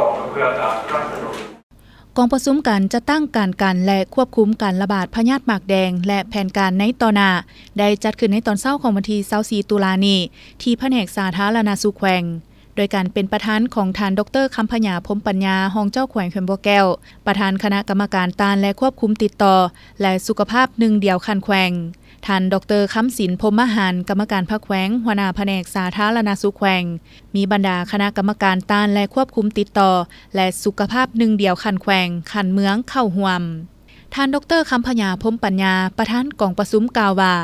2เพื่อการสนับสนุนกองประชุมการจะตั้งการและควบคุมการระบาดพยาธิหมากแดงและแผนการในต่อหน้าได้จัดขึ้นในตอนเช้าของวันที่24ตุลาคมนี้ที่แผนกสาธารณสุขแขวงโดยการเป็นประธานของท่านดร.คำพญาพรหมปัญญารองเจ้าแขวงเขื่อนบ่อแก้วประธานคณะกรรมการต้านและควบคุมติดต่อและสุขภาพหนึ่งเดียวคันแขวงท่านดร.คำศิลป์พรหมหานกรรมการภาคแขวงหัวหน้าแผนกสาธารณสุขแขวงมีบรรดาคณะกรรมการต้านและควบคุมติดต่อและสุขภาพหนึ่งเดียวคันแขวงคันเมืองเข้าร่วมท่านดร.คำพญาพรหมปัญญาประธานกองประชุมกล่าวว่า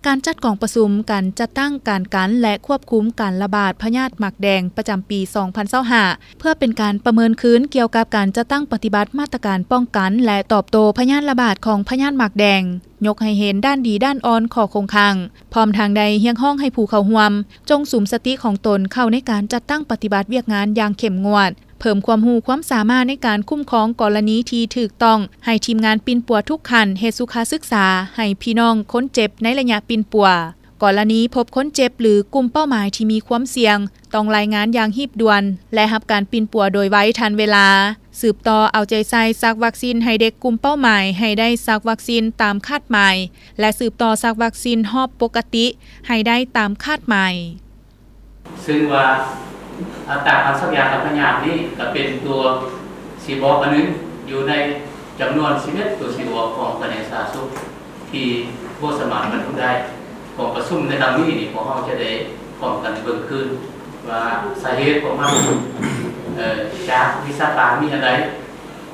การจัดกองประชุมการจัดตั้งการและควบคุมการระบาดพยาธิหมากแดงประจำปี 2025 เพื่อเป็นการประเมินคืนเกี่ยวกับการจัดตั้งปฏิบัติมาตรการป้องกันและตอบโต้พยาธิระบาดของพยาธิหมากแดงยกให้เห็นด้านดีด้านอ่อนของโครงข่ายพร้อมทางใดเฮียงห้องให้ผู้เข้าร่วมจงสุมสติของตนเข้าในการจัดตั้งปฏิบัติเวียกงานอย่างเข้มงวดเพิ่มความรู้ความสามารถในการคุ้มครองกรณีที่ถูกต้องให้ทีมงานปิ่นปัวทุกคันเฮ็ดสุขศึกษาให้พี่น้องคนเจ็บในระยะปิ่นปัวกรณีพบคนเจ็บหรือกลุ่มเป้าหมายที่มีความเสี่ยงต้องรายงานอย่างรีบด่วนและรับการปิ่นปัวโดยไวทันเวลาสืบต่อเอาใจใส่ซักวัคซีนให้เด็กกลุ่มเป้าหมายให้ได้ซักวัคซีนตามคาดหมายและสืบต่อซักวัคซีนรอบปกติให้ได้ตามคาดหมายซึ่งว่าอัตราการสักยากับพยาธินี้ก็เป็นตัวสีบอกอันนึงอยู่ในจำนวน11ตัวสีบอกของแผนกสาธารณสุขที่ผู้สมัครบรรทุกได้ของประชุมในครั้งนี้นี่พวกเราจะได้พร้อมกันเบิ่งขึ้นว่าสาเหตุของมันจากวิชาการมีอะไร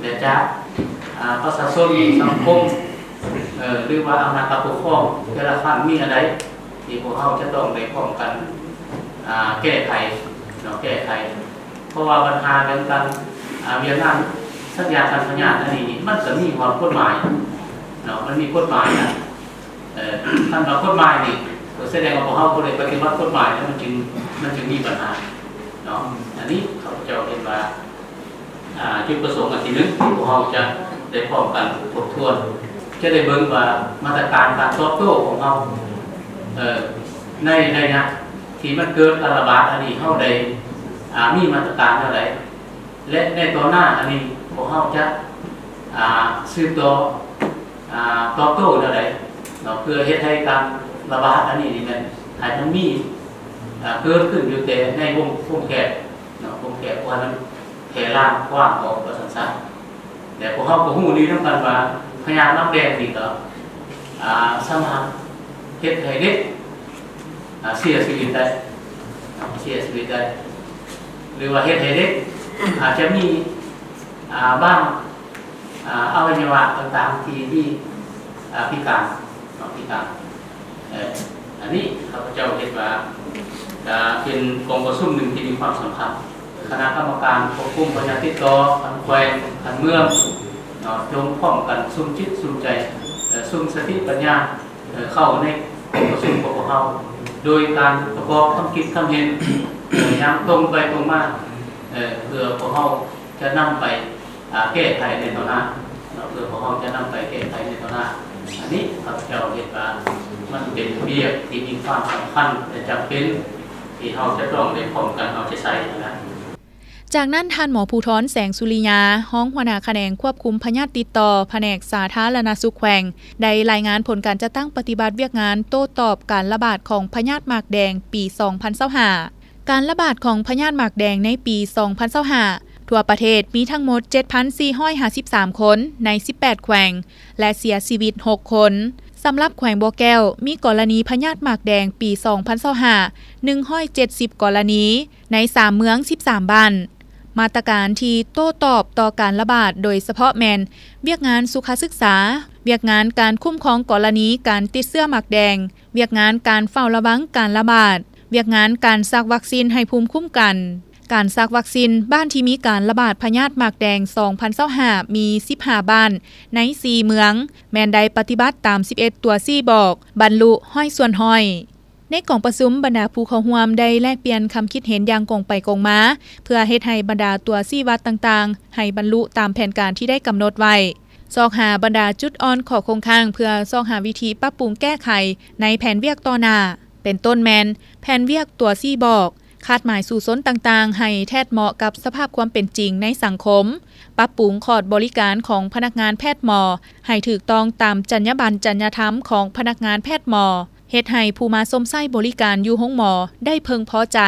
และจากประชาชนสังคมหรือว่าอำนาจปกครองแต่ละขั้นมีอะไรที่พวกเราจะต้องได้พร้อมกันแก้ไขเพราะว่าปัญหาเรื่องการเวียนน้ำสัญญาการพยาธิอันนี้มันจะมีความกฎหมายมันมีกฎหมายนะท่านบอกกฎหมายนี่แสดงว่าพวกเขาคนใดปฏิบัติกฎหมายแล้วมันจึงมีปัญหาอันนี้เขาจะเห็นว่าจุดประสงค์อันที่หนึ่งที่พวกเขาจะได้พร้อมกันทบทวนจะได้เบิ่งว่ามาตรการการตอบโต้ของเขาในนะที่มันเกิดการระบาดอันนี้เขาได้มีมาตรการอะไรและในต่อหน้าอันนี้พวกเขาจะสืบต่อตอบโต้อะไรเพื่อเฮ็ดให้การระบาดอันนี้นี่มันมีเกิดขึ้นอยู่แต่ในวงแคบว่ามันแผ่ล่างกว้างออกกว่าสั้นๆแต่พวกเขาก็ฮู้ดีทั้งกันว่าพยาธิหมากแดงนี่ก็สามารถเฮ็ดให้เด็กเสียชีวิตได้หรือว่าเฮ็ดให้เด็กอาจจะมีบ้างอวัยวะต่างๆที่พิการอันนี้ข้าพเจ้าเห็นว่าเป็นกองประชุมหนึ่งที่มีความสำคัญคณะกรรมการควบคุมพยาธิติดต่อคันแขวงคันเมืองจงพร้อมกันซุ่มจิตซุ่มใจซุ่มสติปัญญาเข้าในกองประชุมของพวกเราโดยการประกอบความคิดความเห็นอย่างตรงไปตรงมาเพื่อพวกเราจะนำไปแก้ไขในต่อหน้าอันนี้ข้าพเจ้าเห็นว่ามันเป็นเบียบที่มีความสำคัญและจำเป็นที่เราจะต้องได้พร้อมกันเอาใจใส่นะจากนั้นท่านหมอภูธรแสงสุริยาห้องหัวหน้าแขนงควบคุมพยาธิติดต่อแผนกสาธารณสุขแขวงได้รายงานผลการจัดตั้งปฏิบัติเวียกงานโต้ตอบการระบาดของพยาธิหมากแดงปี 2025 การระบาดของพยาธิหมากแดงในปี 2025 ทั่วประเทศมีทั้งหมด 7,453 คนใน18แขวงและเสียชีวิต6คนสำหรับแขวงบ่อแก้วมีกรณีพยาธิหมากแดงปี 2025 170 กรณีใน3เมือง13บ้านมาตรการที่โต้ตอบต่อการระบาดโดยเฉพาะแมนเวียกงานสุขศึกษาเวียกงานการคุ้มครองกรณีการติดเชื้อหมากแดงเวียกงานการเฝ้าระวังการระบาดเวียกงานการซักวัคซีนให้ภูมิคุ้มกันการซักวัคซีนบ้านที่มีการระบาดพยาธิหมากแดง 2025 มี15บ้านใน4เมืองแม่นได้ปฏิบัติตาม11ตัวซี่บอกบรรลุห้อยส่วนห้อยในกองประชุมบรรดาผู้เข้าร่วมได้แลกเปลี่ยนคำคิดเห็นอย่างกงไปกงมาเพื่อเฮ็ดให้บรรดาตัวซี่วัดต่างๆให้บรรลุตามแผนการที่ได้กำหนดไว้ซอกหาบรรดาจุดอ่อนของโครงข่ายเพื่อซอกหาวิธีปรับปรุงแก้ไขในแผนเวียกต่อหน้าเป็นต้นแมนแผนเวียกตัวซี่บอก คาดหมายสู่ซนต่างๆให้แทดเหมาะกับสภาพความเป็นจริงในสังคมปรับปรุงคอร์สบริการของพนักงานแพทย์หมอให้ถูกต้องตามจรรยาบรรณจรรยธรรมของพนักงานแพทย์หมอเฮ็ดให้ผู้มาส้มไส้บริการอยู่ห้องหมอได้เพึงพอใจ